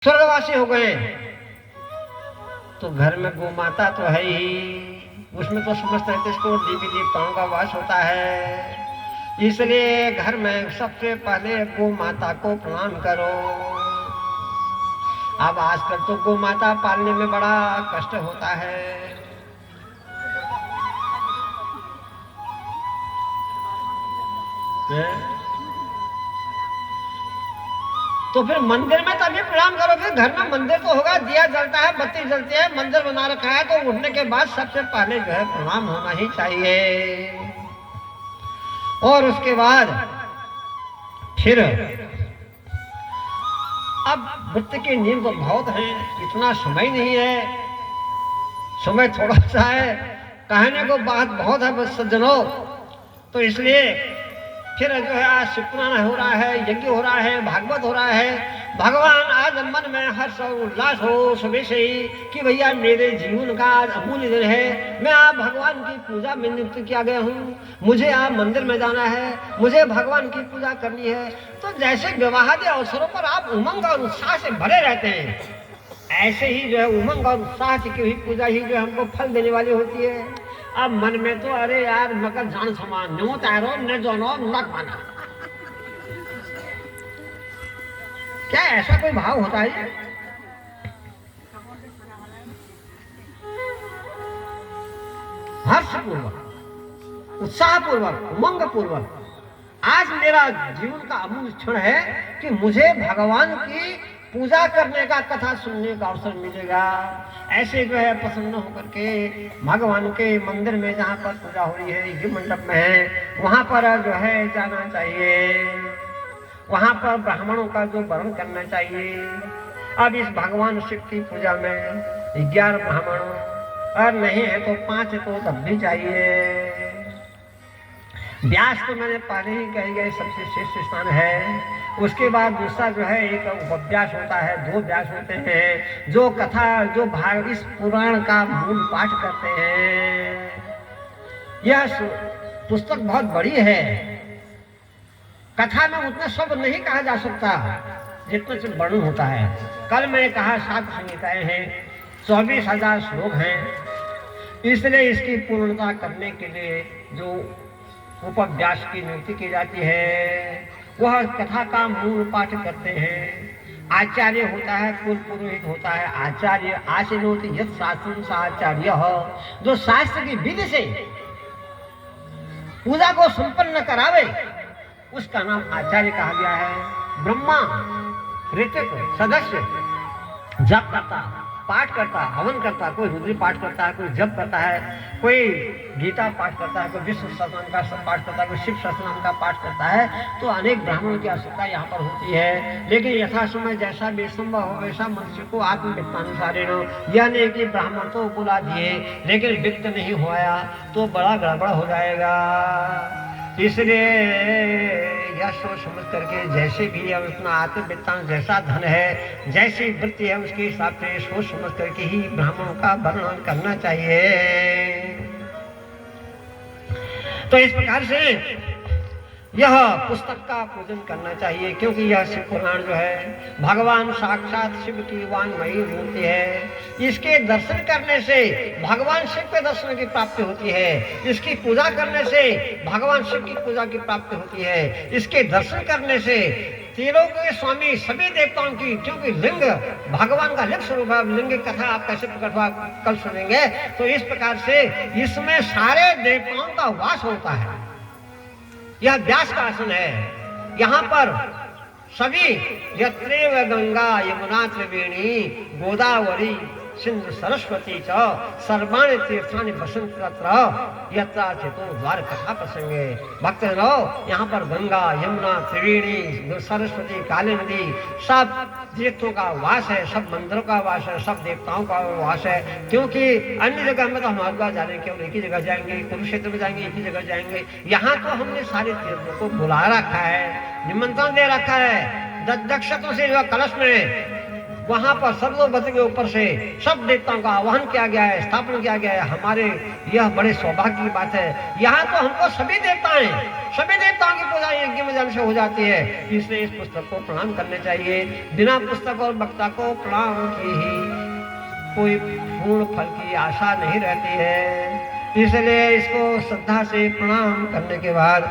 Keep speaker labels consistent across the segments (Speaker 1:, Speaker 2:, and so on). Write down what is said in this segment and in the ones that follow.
Speaker 1: स्वर्गवासी हो गए तो घर में गौ माता तो है ही, उसमें तो समस्त रहते इसको देवी देवताओं का वास होता है। इसलिए घर में सबसे पहले गौ माता को प्रणाम करो। अब आजकल तो गौ माता पालने में बड़ा कष्ट होता है। तो फिर मंदिर में तभी प्रणाम करोगे। घर में मंदिर तो होगा, दिया जलता है, बत्ती जलती है, मंदिर बना रखा है, तो उठने के बाद सबसे पहले जो है प्रणाम होना ही चाहिए। और उसके बाद फिर अब वृत्ति के नियम तो बहुत हैं, इतना समय नहीं है, समय थोड़ा सा है, कहने को बात बहुत है बस सज्जनों। तो इसलिए फिर जो है आज शिवपुराण हो रहा है, यज्ञ हो रहा है, भागवत हो रहा है। भगवान आज मन में हर्ष और उल्लास हो सुबह से ही कि भैया मेरे जीवन का आज अमूल्य दिन है। मैं आप भगवान की पूजा में नियुक्त किया गया हूँ, मुझे आप मंदिर में जाना है, मुझे भगवान की पूजा करनी है। तो जैसे विवाहादि अवसरों पर आप उमंग और उत्साह से भरे रहते हैं, ऐसे ही जो है उमंग और उत्साह से की हुई पूजा ही जो हमको फल देने वाली होती है। अब मन में तो अरे यार मकर जान समान न्यू तारो न जोनो नक माना, क्या ऐसा कोई भाव होता है? हर्षपूर्वक, उत्साहपूर्वक, उमंग पूर्वक आज मेरा जीवन का अमूल्य क्षण है कि मुझे भगवान की पूजा करने का, कथा सुनने का अवसर मिलेगा। ऐसे जो है प्रसन्न होकर के भगवान के मंदिर में जहाँ पर पूजा हो रही है, यज्ञ मंडप में है, वहाँ पर जो है जाना चाहिए, वहाँ पर ब्राह्मणों का जो वर्ण करना चाहिए। अब इस भगवान शिव की पूजा में 11 ब्राह्मण और नहीं है तो 5 तो तब भी चाहिए। व्यास तो मैंने पहले ही कही गए सबसे श्रेष्ठ स्थान है। उसके बाद दूसरा जो है एक उपव्यास होता है, 2 व्यास होते हैं जो कथा जो भाग इस पुराण का मूल पाठ करते हैं। यह पुस्तक बहुत बड़ी है, कथा में उतना शब्द नहीं कहा जा सकता जितना से वर्णन होता है। कल मैंने कहा 7 संहिताएं हैं, 24,000 श्लोक हैं। इसलिए इसकी पूर्णता करने के लिए जो उपव्यास की नियुक्ति की जाती है, वह कथा का मूल पाठ करते हैं। आचार्य होता है, कुल पुरोहित होता है आचार्य। आशीनोति यत् शास्त्रं स आचार्य, जो शास्त्र की विधि से पूजा को संपन्न करावे उसका नाम आचार्य कहा गया है। ब्रह्मा, ऋतिक, सदस्य, जप करता, पाठ करता, हवन करता, कोई रुद्री पाठ करता है, कोई जप करता है, कोई गीता पाठ करता है, कोई विष्णु सहस्रनाम का पाठ करता है, कोई शिव सहस्रनाम का पाठ करता है। तो अनेक ब्राह्मणों की आवश्यकता यहाँ पर होती है। लेकिन यथा समय जैसा विसंभव हो वैसा मनुष्य को आत्मवित्तानुसारेण, यह नहीं कि ब्राह्मण तो बुला दिए लेकिन वित्त नहीं हुआ तो बड़ा गड़बड़ हो जाएगा। इसलिए यह सोच समझ करके जैसे भी है उतना आत्मवित्तान जैसा धन है, जैसी वृत्ति है उसके हिसाब से सोच समझ करके ही ब्राह्मणों का वर्णन करना चाहिए। तो इस प्रकार से यह पुस्तक का पूजन करना चाहिए, क्योंकि यह शिव पुराण जो है भगवान साक्षात शिव की वांगमयी मूर्ति है। इसके दर्शन करने से भगवान शिव के दर्शन की प्राप्ति होती है, इसकी पूजा करने से भगवान शिव की पूजा की प्राप्ति होती है, इसके दर्शन करने से तीनों के स्वामी सभी देवताओं की, क्योंकि लिंग भगवान का लिंग स्वरूप है। लिंग कथा आप कैसे प्रकट हुआ कल सुनेंगे। तो इस प्रकार से इसमें सारे देवताओं का वास होता है। यह व्यास का आसन है। यहाँ पर सभी यत्रेव गंगा यमुना त्रिवेणी गोदावरी सिंधु सरस्वती च सर्वाणि तीर्थानि वसन्ति तत्र यत्र चेतो द्वार कथा प्रसंगे। भक्तजनों, यहाँ पर गंगा यमुना त्रिवेणी सरस्वती काली नदी सब तीर्थों का वास है, सब मंदिरों का वास है, सब देवताओं का वास है। क्योंकि अन्य जगह में तो हम हरिद्वार जाने केवल एक ही जगह जाएंगे, कुरुक्षेत्र में जाएंगे एक ही जगह जाएंगे। यहाँ तो हमने सारे तीर्थों को बुला रखा है, निमंत्रण दे रखा है। दक्षतों से जो कलश में वहां पर सर्वोपत के ऊपर से सब देवताओं का आह्वान किया गया है, स्थापन किया गया है। हमारे यह बड़े सौभाग्य की बात है। यहाँ तो हमको सभी देवताओं की पूजा यज्ञ में जल से हो जाती है। इसलिए इस पुस्तक को प्रणाम करने चाहिए। बिना पुस्तक और वक्ता को प्रणाम की ही कोई पूर्ण फल की आशा नहीं रहती है। इसलिए इसको श्रद्धा से प्रणाम करने के बाद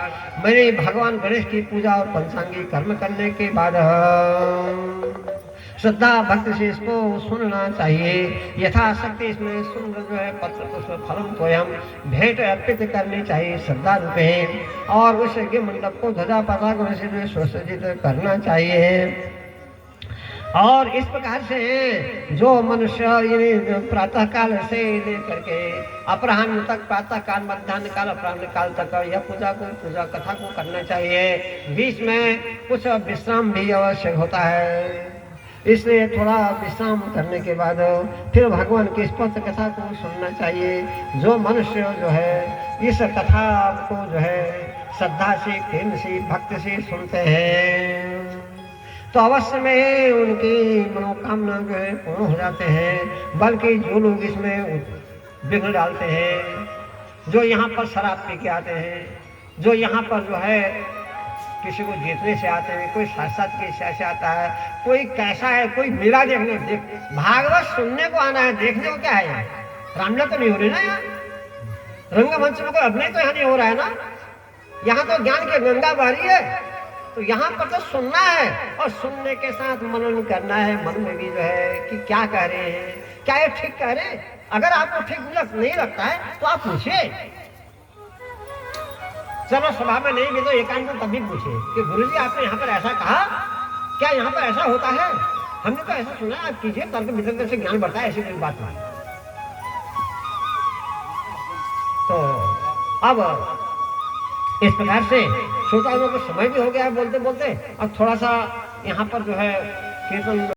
Speaker 1: मैंने भगवान गणेश की पूजा और पंचांगी कर्म करने के बाद श्रद्धा भक्ति से इसको सुनना चाहिए। यथाशक्ति इसमें सुंदर जो है पत्र पुष्प फलम तोयम भेंट अर्पित करनी चाहिए श्रद्धा रूपे। और उस यज्ञ मंडप को ध्वजा पताका से सुसज्जित करना चाहिए। और इस प्रकार से जो मनुष्य प्रातः काल से लेकर के अपराह्न तक, प्रातः काल, मध्याह्न काल, अपराह्न काल तक यह पूजा कथा को करना चाहिए। बीच में कुछ विश्राम भी आवश्यक होता है। इसलिए थोड़ा विश्राम करने के बाद फिर भगवान की स्पष्ट कथा को सुनना चाहिए। जो मनुष्य जो है इस कथा को जो है श्रद्धा से, प्रेम से, भक्ति से सुनते हैं तो अवश्य में उनकी मनोकामना जो है पूर्ण हो जाते हैं। बल्कि जो लोग इसमें विघ्न डालते हैं, जो यहाँ पर शराब पी के आते हैं, जो यहाँ पर जो है किसी को जीतने से आते हैं, कोई शास्त्र की इच्छा से आता है, कोई कैसा है, कोई मेला देखने भागवत सुनने को आना है, देखने को क्या है यहाँ? रामलीला तो नहीं हो रही ना यहाँ, रंगमंच में कोई अभिनय तो यहाँ नहीं हो रहा है ना। यहाँ तो ज्ञान की गंगा बह रही है। तो यहाँ पर तो सुनना है और सुनने के साथ मनन करना है। मन में भी जो है कि क्या कह रहे हैं, क्या ये ठीक कह रहे हैं। अगर आपको ठीक नहीं लगता है तो आप पूछिए। चलो सभा में नहीं भी तो एकांत में तभी पूछे कि गुरुजी आपने यहाँ पर ऐसा कहा, क्या यहाँ पर ऐसा होता है? हमने तो ऐसा सुना, आप कीजिए, तर्क वितर्क से ज्ञान बढ़ता है, ऐसी कोई बात नहीं। तो अब इस प्रकार से श्रोताओं को समय भी हो गया है बोलते बोलते। और थोड़ा सा यहाँ पर जो है कीर्तन